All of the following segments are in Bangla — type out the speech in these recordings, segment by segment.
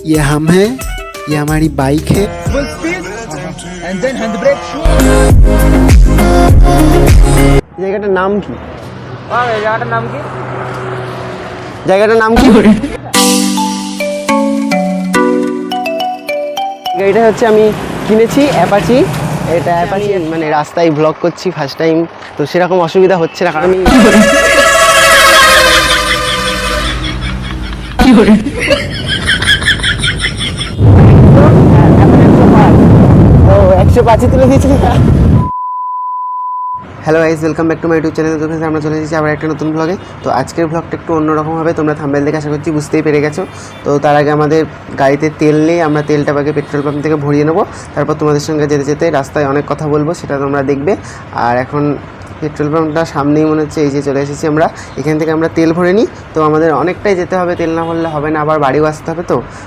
ये हम हैं, ये हमारी बाइक है। Full speed and then handbrake shoot. জায়গাটার নাম কি? জায়গাটার নাম কি? জায়গাটার নাম কি? গাড়িটা হচ্ছে আমি কিনেছি অ্যাপাচি। এটা অ্যাপাচি মানে রাস্তায় ব্লগ করছি ফার্স্ট টাইম, তো সেরকম অসুবিধা হচ্ছে না কারণ আমি 105 তুলে দিয়েছি। Hello guys, welcome back to my YouTube channel. তো আমরা চলে এসেছি আবার একটা নতুন ব্লগে। তো আজকের ব্লগটা একটু অন্যরকম হবে, তোমরা থাম্বনেল দেখে আশা করছি বুঝতেই পেরে গেছো। তো তার আগে আমাদের গাড়িতে তেল নেই, আমরা তেলটা আগে পেট্রোল পাম্প থেকে ভরিয়ে নেবো। তারপর তোমাদের সঙ্গে যেতে যেতে রাস্তায় অনেক কথা বলবো, সেটা তোমরা দেখবে। আর এখন পেট্রোল পাম্পটা সামনেই মনে হচ্ছে, এই যে চলে এসেছি আমরা। এখান থেকে আমরা তেল ভরে নিই, তো আমাদের অনেকটাই যেতে হবে, তেল না ভরলে হবে না, আবার বাড়িও আসতে হবে।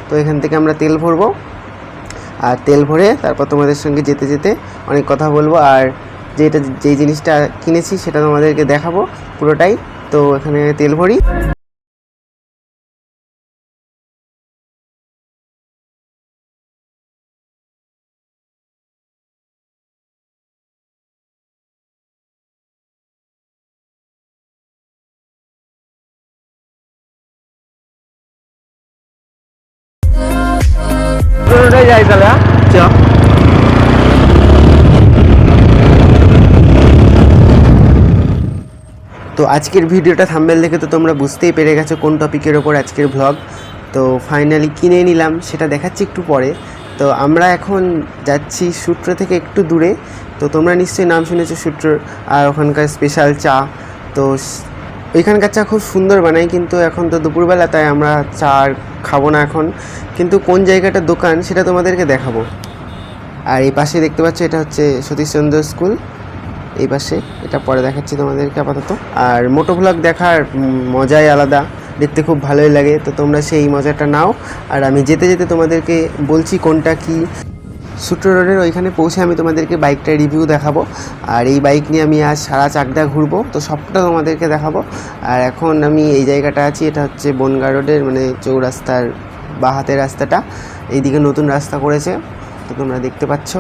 তো এখান থেকে আমরা তেল ভরবো, আর তেল ভরে তারপর তোমাদের সঙ্গে যেতে যেতে অনেক কথা বলবো। আর যেই জিনিসটা কিনেছি সেটা তোমাদেরকে দেখাবো পুরোটাই। তো এখানে তেল ভরি। যাই তাহলে চ তো আজকের ভিডিওটা থাম্বনেল দেখে তো তোমরা বুঝতেই পেরে গেছো কোন টপিকের ওপর আজকের ব্লগ। তো ফাইনালি কিনে নিলাম, সেটা দেখাচ্ছি একটু পরে। তো আমরা এখন যাচ্ছি সূত্র থেকে একটু দূরে। তো তোমরা নিশ্চয়ই নাম শুনেছো সূত্র, আর ওখানকার স্পেশাল চা। তো ওইখানকার চা খুব সুন্দর বানায়, কিন্তু এখন তো দুপুরবেলা, তাই আমরা চা আর খাবো না এখন। কিন্তু কোন জায়গাটার দোকান সেটা তোমাদেরকে দেখাবো। আর এই পাশে দেখতে পাচ্ছ, এটা হচ্ছে সতীশচন্দ্র স্কুল। এই পাশে এটা পরে দেখাচ্ছি তোমাদেরকে আপাতত। আর মোটো ভ্লগ দেখার মজাই আলাদা, দেখতে খুব ভালোই লাগে। তো তোমরা সেই মজাটা নাও, আর আমি যেতে যেতে তোমাদেরকে বলছি কোনটা কি। সূত্র রোডের ওইখানে পৌঁছে আমি তোমাদেরকে বাইকটার রিভিউ দেখাবো। আর এই বাইক নিয়ে আমি আজ সারা চাকদা ঘুরবো, তো সবটা তোমাদেরকে দেখাবো। আর এখন আমি এই জায়গাটা আছি, এটা হচ্ছে বনগাঁ রোডের মানে চৌরাস্তার বা হাতের রাস্তাটা। এইদিকে নতুন রাস্তা করেছে, তো তোমরা দেখতে পাচ্ছ।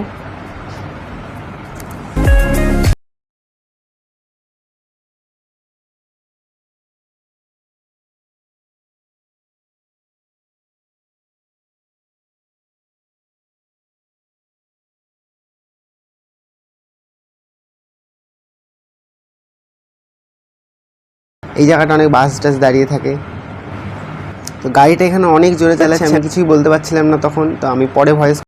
এই জায়গাটা অনেক বাস টাস দাঁড়িয়ে থাকে। তো গাড়িটা এখানে অনেক জোরে চালাচ্ছে, আমি কিছুই বলতে পারছিলাম না তখন। তো আমি পরে ভয়েস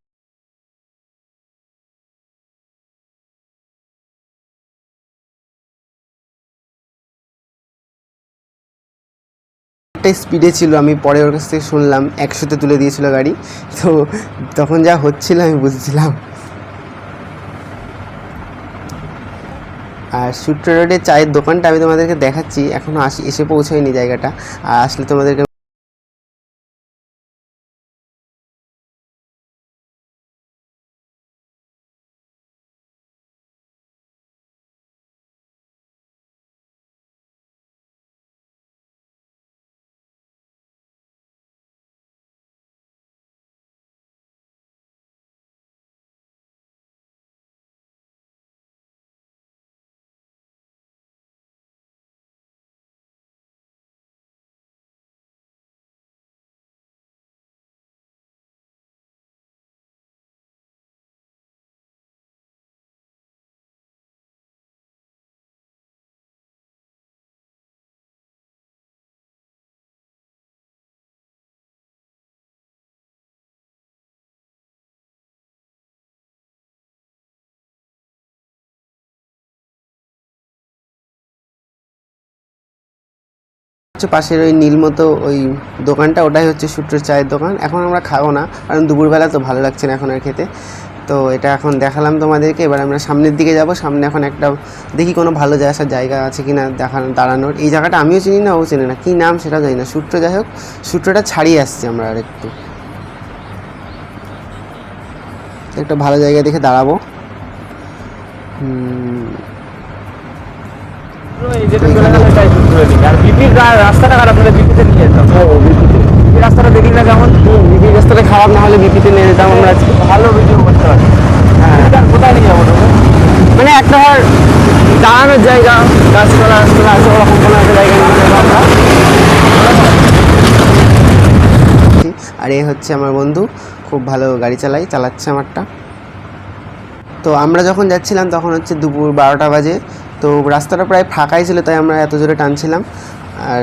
স্পিডে ছিল, আমি পরে ওর কাছ থেকে শুনলাম 100-তে তুলে দিয়েছিল গাড়ি। তো তখন যা হচ্ছিল আমি বুঝছিলাম। আর সূত্র রোডের চায়ের দোকানটা আমি তোমাদেরকে দেখাচ্ছি, এখনও এসে পৌঁছায়নি জায়গাটা। আর আসলে তোমাদেরকে পাশের ওই নীল মতো ওই দোকানটা, ওটাই হচ্ছে সূত্রের চায়ের দোকান। এখন আমরা খাবো না, কারণ দুপুরবেলা তো ভালো লাগছে না এখন আর খেতে। তো এটা এখন দেখালাম তোমাদেরকে। এবার আমরা সামনের দিকে যাব। সামনে এখন একটা দেখি কোনো ভালো আসার জায়গা আছে কি না দাঁড়ানোর। এই জায়গাটা আমিও চিনি না, ও চিনি না, কী নাম সেটাও জানি না। সূত্র, যাই হোক সূত্রটা ছাড়িয়ে আসছি আমরা আর একটু একটা ভালো জায়গা দেখে দাঁড়াবো। রাস্তাটা খারাপ হলে বিপিতে নিয়ে যেতাম। বিপি রাস্তাটা দেখলি না কেমন? বিপি রাস্তাটা খারাপ, না হলে বিপিতে নিয়ে যেতাম আমরা আজকে। ভালো ভিডিও করতে পারি। হ্যাঁ, কোথায় নিয়ে যাবো তোকে? মানে একটা দাঁড়ানোর জায়গা, গাছপালা গাছপালা আছে, ওরকম কোনো একটা জায়গা নিয়ে যাবো আমরা। আর এ হচ্ছে আমার বন্ধু, খুব ভালো গাড়ি চালাচ্ছে আমারটা। তো আমরা যখন যাচ্ছিলাম তখন হচ্ছে দুপুর 12টা বাজে। তো রাস্তাটা প্রায় ফাঁকাই ছিল, তাই আমরা এত জোরে টানছিলাম। আর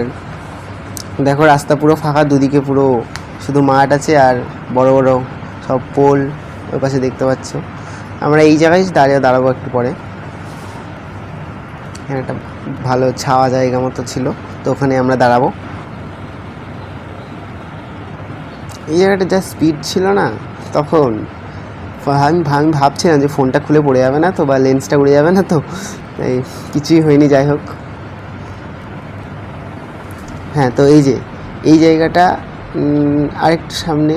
দেখো রাস্তা পুরো ফাঁকা, দুদিকে পুরো শুধু মাঠ আছে আর বড় বড় সব পোল ওই পাশে দেখতে পাচ্ছ। আমরা এই জায়গায় দাঁড়াবো একটু পরে। এখানে একটা ভালো ছাওয়া জায়গা মতো ছিল, তো ওখানে আমরা দাঁড়াবো। এই জায়গাটা যা স্পিড ছিল না তখন, আমি ভাবছিলাম যে ফোনটা খুলে পড়ে যাবে না তো, বা লেন্সটা উড়ে যাবে না তো, এই কিছুই হয়নি। যাই হোক, হ্যাঁ, তো এই জায়গাটা আরেকটু সামনে।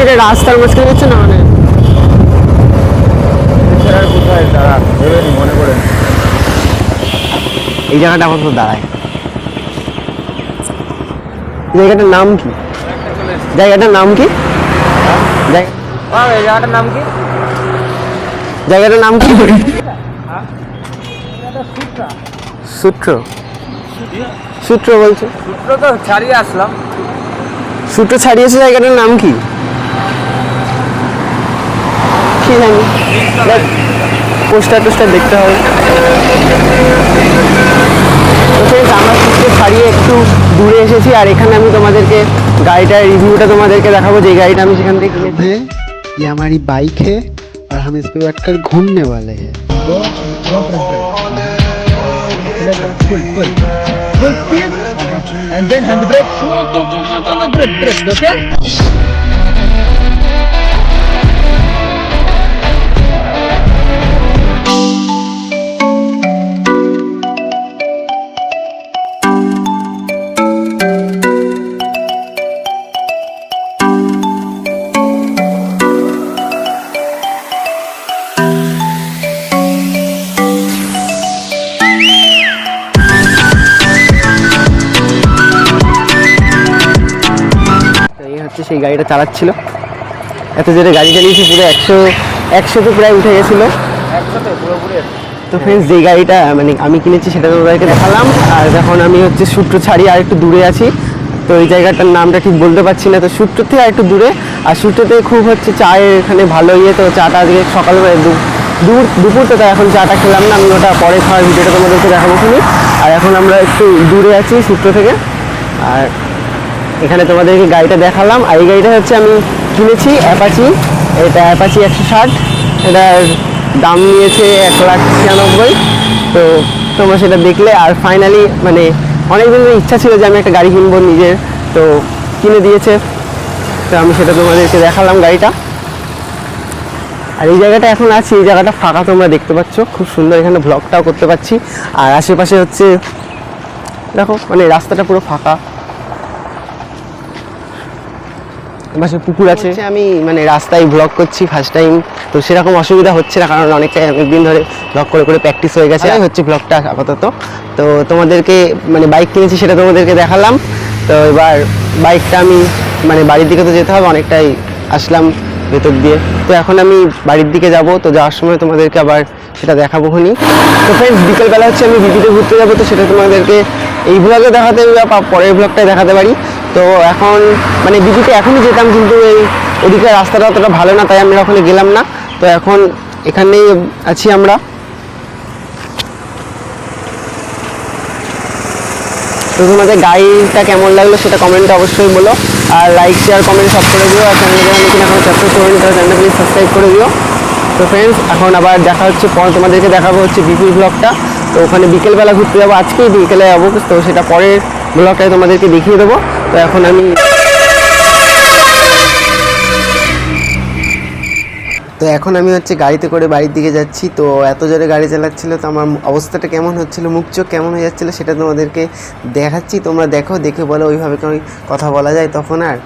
এটা রাস্তার মাঝখানে হচ্ছে না, মানে কোথায় দাঁড়া ভেবে নি, মনে করে এই জায়গাটা আপাতত দাঁড়ায়। জায়গাটার নাম কি? জায়গাটার নাম কি? এই জায়গাটার নাম কি? জায়গাটার নাম কি? সূত্র সূত্র বলছে। সূত্র তো ছাড়িয়ে আসলাম। সূত্র ছাড়িয়েছে, জায়গাটার নাম কি কি জানি, পোস্টার টোস্টার দেখতে হবে। আমরা সূত্র ছাড়িয়ে একটু দূরে এসেছি, আর এখানে আমি তোমাদেরকে গাড়িটার রিভিউটা তোমাদেরকে দেখাবো, যে গাড়িটা আমি সেখান থেকে কিনেছি। है ये हमारी बाइक है और हम इस पे बैठकर घूमने वाले हैं। Full speed, and then handbrake. Brake, okay? এই হচ্ছে সেই গাড়িটা চালাচ্ছিল, এত জোরে গাড়ি চালিয়েছি, পুরো 100 তো প্রায় উঠে গেছিলো। একসাথে পুরোপুরি। তো ফ্রেন্ডস, যে গাড়িটা মানে আমি কিনেছি সেটা তোমাদেরকে দেখালাম। আর এখন আমি হচ্ছে সূত্র ছাড়িয়ে আর একটু দূরে আছি, তো এই জায়গাটার নামটা ঠিক বলতে পারছি না। তো সূত্র থেকে আর একটু দূরে, আর সূত্র থেকে খুব হচ্ছে চায়ের এখানে ভালো ইয়ে, তো চাটা আজকে সকালবেলা দুপুর তো, তাই এখন চাটা খেলাম না, আমি ওটা পরে খাওয়ার ভিডিওটা তোমাদেরকে দেখাবো শুনি। আর এখন আমরা একটু দূরে আছি সূত্র থেকে, আর এখানে তোমাদেরকে গাড়িটা দেখালাম। আর এই গাড়িটা হচ্ছে আমি কিনেছি অ্যাপাচি, এটা অ্যাপাচি 160, এটার দাম নিয়েছে 1,96,000। তো তোমরা সেটা দেখলে। আর ফাইনালি মানে অনেক দিনের ইচ্ছা ছিল যে আমি একটা গাড়ি কিনবো নিজের, তো কিনে দিয়েছে। তো আমি সেটা তোমাদেরকে দেখালাম গাড়িটা। আর এই জায়গাটা এখন আছি, এই জায়গাটা ফাঁকা তোমরা দেখতে পাচ্ছ, খুব সুন্দর, এখানে ব্লগটাও করতে পারছি। আর আশেপাশে হচ্ছে দেখো, মানে রাস্তাটা পুরো ফাঁকা, পাশে পুকুর আছে। আমি মানে রাস্তায় ব্লগ করছি ফার্স্ট টাইম, তো সেরকম অসুবিধা হচ্ছে না, কারণ অনেকদিন ধরে ব্লগ করে করে প্র্যাকটিস হয়ে গেছে। হচ্ছে ব্লগটা আপাতত। তো তোমাদেরকে মানে বাইক কিনেছি সেটা তোমাদেরকে দেখালাম। তো এবার বাইকটা আমি মানে বাড়ির দিকে তো যেতে হবে, অনেকটাই আসলাম ভেতর দিয়ে, তো এখন আমি বাড়ির দিকে যাব। তো যাওয়ার সময় তোমাদেরকে আবার সেটা দেখাবো খুনি। তো ফ্রেন্ডস, বিকেলবেলা হচ্ছে আমি বিপিতে ঘুরতে যাবো, তো সেটা তোমাদেরকে এই ব্লগে দেখাতে বা পরের ব্লগটায় দেখাতে পারি। তো এখন মানে বিপিতে এখনই যেতাম, কিন্তু এই ওদিকে রাস্তাটা অতটা ভালো না, তাই আমরা ওখানে গেলাম না। তো এখন এখানেই আছি আমরা। তো তোমাদের গাড়িটা কেমন লাগলো সেটা কমেন্টে অবশ্যই বলো, আর লাইক শেয়ার কমেন্ট সব করে দিও। আর চ্যানেলে যারা নতুন এখন সাবস্ক্রাইব করে নিও, তারা চ্যানেলটা প্লিজ সাবস্ক্রাইব করে দিও। তো ফ্রেন্ডস, এখন আবার দেখা হচ্ছে পরে, তোমাদেরকে দেখাবো হচ্ছে বিপির ব্লগটা। তো ওখানে বিকেলবেলা ঘুরতে যাবো, আজকেই বিকেলে যাবো, তো সেটা পরের ব্লগটায় তোমাদেরকে দেখিয়ে দেবো। তো এখন আমি হচ্ছে গাড়িতে করে বাড়ির দিকে যাচ্ছি। তো এত জোরে গাড়ি চালাচ্ছিল, তো আমার অবস্থাটা কেমন হচ্ছিল, মুখ চোখ কেমন হয়ে যাচ্ছিলো সেটা তোমাদেরকে দেখাচ্ছি। তোমরা দেখো, দেখে বলো ওইভাবে কেউ কথা বলা যায় তখন, আর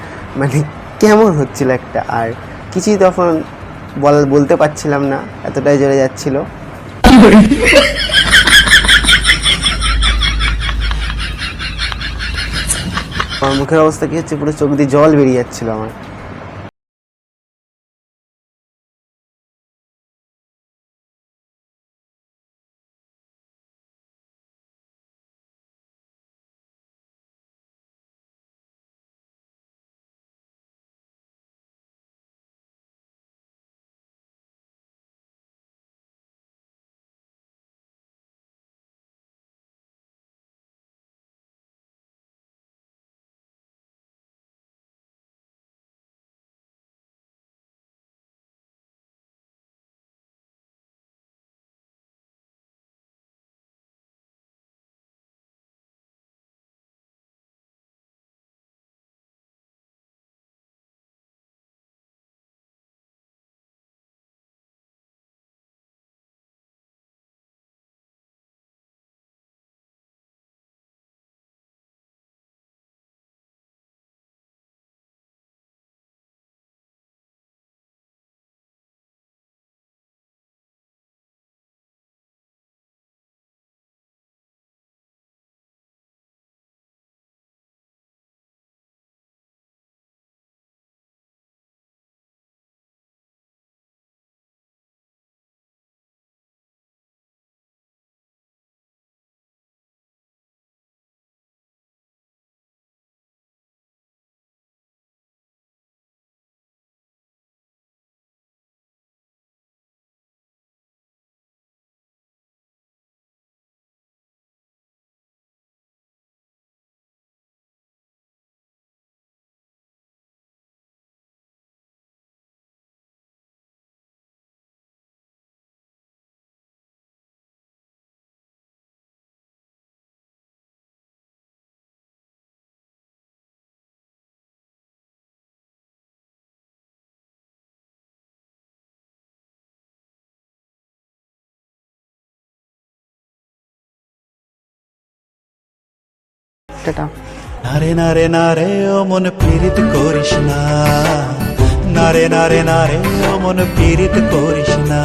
মানে কেমন হচ্ছিল একটা, আর কিছুই তখন বলতে পারছিলাম না, এতটাই জোরে যাচ্ছিলো। আমার মুখের অবস্থা কি হচ্ছে, পুরো চোখ দিয়ে জল বেরিয়ে যাচ্ছিল আমার। টাটা। নারে নারে নারে ও মন পীড়িত করিস না, নারে নারে নারে ও মন পীড়িত করিস না।